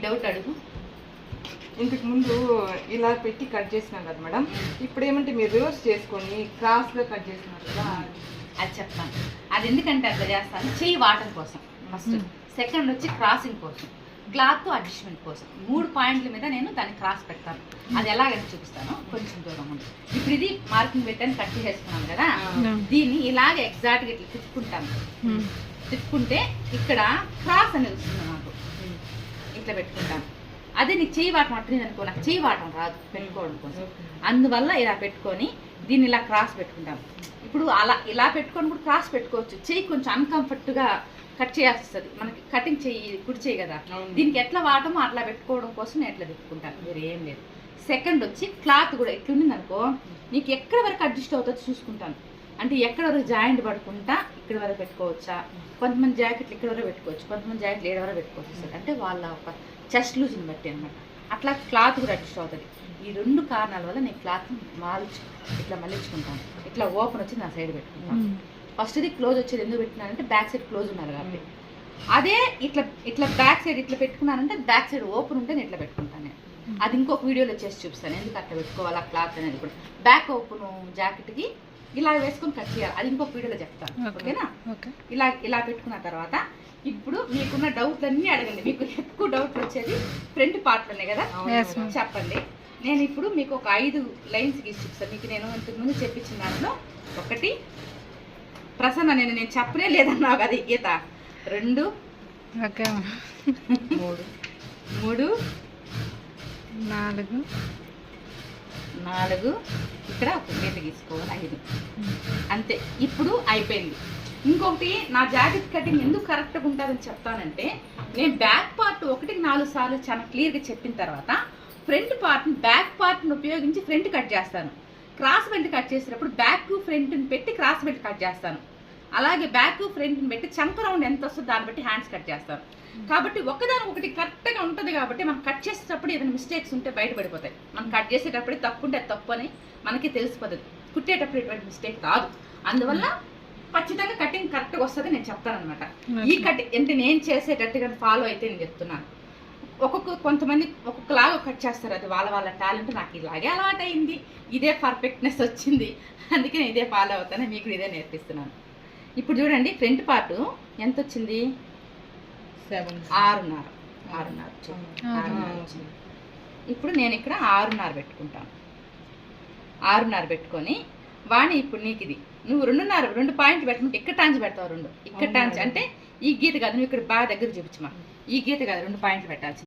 Doubt అడుగు. ఇంతకు ముందు ఇలా పెట్టి కట్ చేసినాం కదా మేడం, ఇప్పుడు ఏమంటే మీరు రివర్స్ చేసుకొని క్రాస్గా కట్ చేసినారు కదా. అది చెప్తాను. అది ఎందుకంటే అట్లా చేస్తాను, చెయ్యి వాటర్ కోసం ఫస్ట్, సెకండ్ వచ్చి క్రాసింగ్ కోసం, క్లాత్ అడ్జస్ట్మెంట్ కోసం. 3 పాయింట్ల మీద నేను దాన్ని క్రాస్ పెడతాను. అది ఎలాగని చూపిస్తాను కొంచెం దూరం ఉంది. ఇప్పుడు ఇది మార్కింగ్ పెట్టాను, కట్ చేసుకున్నాను కదా, దీన్ని ఇలాగే ఎగ్జాక్ట్గా ఇట్లా తిప్పుకుంటాను. తిప్పుకుంటే ఇక్కడ క్రాస్ అనేది వస్తుంది నాకు, ఇట్లా పెట్టుకుంటాను. అదే నీకు చెయ్యి వాటం అట్టింది అనుకో, నాకు చెయ్యి వాటం రాదు పెట్టుకోవడం కోసం. అందువల్ల ఇలా పెట్టుకొని దీన్ని ఇలా క్రాస్ పెట్టుకుంటాం. ఇప్పుడు అలా ఇలా పెట్టుకొని కూడా క్రాస్ పెట్టుకోవచ్చు. చెయ్యి కొంచెం అన్కంఫర్ట్గా కట్ చేయాల్సి వస్తుంది మనకి, కటింగ్ చెయ్యి కుడి చెయ్యి కదా, దీనికి ఎట్లా వాటమో అట్లా పెట్టుకోవడం కోసం నేను ఎట్లా పెట్టుకుంటాను, వేరే ఏం లేదు. సెకండ్ వచ్చి క్లాత్ కూడా ఎట్లుండింది అనుకో, నీకు ఎక్కడ వరకు అడ్జస్ట్ అవుతుందో చూసుకుంటాను. అంటే ఎక్కడ వరకు జాయింట్ పడుకుంటా ఇక్కడ వరకు పెట్టుకోవచ్చా, కొంతమంది జాకెట్లు ఇక్కడ వరకు పెట్టుకోవచ్చు, కొంతమంది జాకెట్లు ఏడు వరకు పెట్టుకోవచ్చు. అంటే వాళ్ళ ఒక చెస్ట్ లూజ్ని బట్టి అనమాట. అట్లా క్లాత్ కూడా అడ్జస్ట్ అవుతుంది. ఈ 2 కారణాల వల్ల నేను క్లాత్ ఇట్లా మళ్ళించుకుంటాను. ఇట్లా ఓపెన్ వచ్చి నా సైడ్ పెట్టుకుంటాను. ఫస్ట్ది క్లోజ్ వచ్చేది ఎందుకు పెట్టినానంటే బ్యాక్ సైడ్ క్లోజ్ ఉన్నారు కాబట్టి. అదే ఇట్లా ఇట్లా బ్యాక్ సైడ్ ఇట్లా పెట్టుకున్నానంటే బ్యాక్ సైడ్ ఓపెన్ ఉంటే నేను ఇట్లా పెట్టుకుంటాను. నేను అది ఇంకొక వీడియోలో చేసి చూపిస్తాను ఎందుకు అట్లా పెట్టుకోవాలి ఆ క్లాత్ అనేది కూడా. బ్యాక్ ఓపెన్ జాకెట్కి ఇలా వేసుకొని కట్ చేయాలి, అది ఇంకొక వీడియోలో చెప్తాను. ఓకేనా? ఇలా ఇలా పెట్టుకున్న తర్వాత ఇప్పుడు మీకున్న డౌట్లన్నీ అడగండి. మీకు ఎక్కువ డౌట్లు వచ్చేది ఫ్రంట్ పార్ట్లోనే కదా, చెప్పండి. నేను ఇప్పుడు మీకు ఒక 5 లైన్స్ గీసి చూపిస్తాను. మీకు నేను ఇంతకుముందు చెప్పించిన దాంట్లో ఒకటి ప్రసన్న, నేను చెప్పనే లేదన్నావు కదా గీత. 2 3 4 ఇక్కడ ఒక గీత గీసుకోవాలి, 5 అంతే. ఇప్పుడు అయిపోయింది. ఇంకొకటి, నా జాకెట్ కటింగ్ ఎందుకు కరెక్ట్గా ఉంటుందని చెప్తానంటే, నేను బ్యాక్ పార్ట్ 1కి 4 సార్లు చాలా క్లియర్గా చెప్పిన తర్వాత ఫ్రంట్ పార్ట్ని బ్యాక్ పార్ట్ని ఉపయోగించి ఫ్రంట్ కట్ చేస్తాను. క్రాస్ బెల్ట్ కట్ చేసేటప్పుడు బ్యాక్ ఫ్రంట్ని పెట్టి క్రాస్ బెల్ట్ కట్ చేస్తాను. అలాగే బ్యాక్ ఫ్రంట్ని పెట్టి చంక రౌండ్ ఎంత వస్తుందో దాన్ని బట్టి హ్యాండ్స్ కట్ చేస్తాను. కాబట్టి ఒకటి కరెక్ట్గా ఉంటుంది. కాబట్టి మనం కట్ చేసేటప్పుడు ఏదైనా మిస్టేక్స్ ఉంటే బయటపడిపోతాయి. మనం కట్ చేసేటప్పుడు తప్పు ఉంటే అది తప్పు అని మనకి తెలిసిపోతుంది. కుట్టేటప్పుడు ఎటువంటి మిస్టేక్ రాదు. అందువల్ల ఖచ్చితంగా కటింగ్ కరెక్ట్గా వస్తుంది నేను చెప్తాను అనమాట. ఈ కటింగ్ అంటే నేను చేసేటట్టుగా ఫాలో అయితే నేను చెప్తున్నాను. కొంతమంది ఒక్కొక్కలాగా కట్ చేస్తారు, అది వాళ్ళ టాలెంట్. నాకు ఇలాగే అలవాటు అయింది, ఇదే పర్ఫెక్ట్నెస్ వచ్చింది, అందుకే నేను ఇదే ఫాలో అవుతాను, మీకు ఇదే నేర్పిస్తున్నాను. ఇప్పుడు చూడండి, ఫ్రంట్ పార్ట్ ఎంత వచ్చింది? 6.5 వచ్చింది. ఇప్పుడు నేను ఇక్కడ 6.5 పెట్టుకుంటాను. 6.5 పెట్టుకొని వాణి, ఇప్పుడు నీకు ఇది నువ్వు 2 పాయింట్లు పెట్టమంటే ఇక్కడ టాంచి పెడతావు. 2 ఇక్కడ టాంచి అంటే ఈ గీత కాదు, నువ్వు ఇక్కడ బాగా దగ్గర చూపించమా. ఈ గీత కాదు, 2 పాయింట్లు పెట్టాల్సింది.